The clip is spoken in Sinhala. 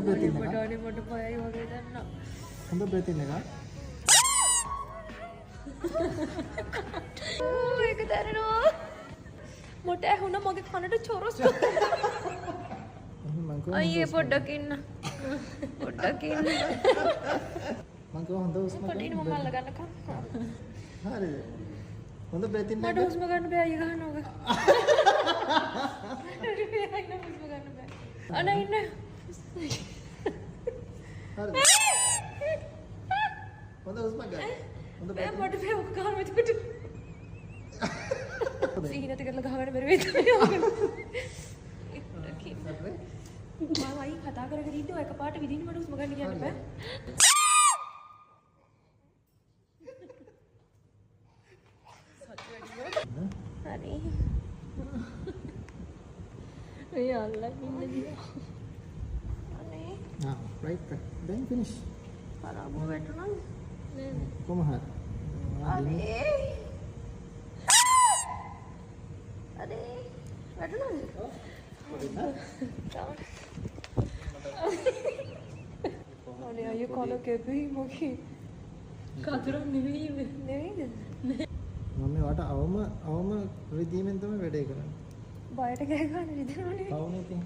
breath-in එක. පොඩෝනේ මොඩ පොයයි වගේ දන්නා. හොඳ breath-in එක. ඒක දැනෙනවා. මොට ඇහුණා මගේ කනට චොරස්. අයියේ පොඩ්ඩක් ඉන්න. පොඩ්ඩක් ඉන්න. මං කිව්වා හොඳ හුස්ම ගන්න. පොඩින් මම අල්ල ගන්නකම්. හරිද? හොඳ breath-in එක. මට හුස්ම ගන්න බෑ අයිය ගන්නවක. හුස්ම ගන්න බෑ. අනේ ඉන්න. හරිද? හොඳ හුස්ම ගන්න. හොඳ බෑ මට බෑ ඔක ගන්න මෙතකොට. සීනත කරලා ගහගන්න බැරි වෙයිද? මම අයි කතා කරගෙන ඉන්නේ ඔය එකපාරට විදින්න මට හුස්ම ගන්න කියන්න බෑ. හරි. ඒ අල්ලන් ඉන්න දියා. අනේ. Right. Then finish. පරාබෝ වැටුණා. නෑ. කොහොම හරි. අනේ. අනේ. වැටුණාද? අනේ අයියෝ කන කැපෙයි මොකේ. කතරම් නෙවෙයිද? මම වට අවම රිදීමෙන් තමයි වැඩේ කරන්නේ. බයට කෑ ගන්න රිදෙනවනේ. අවුනේ ඉතින්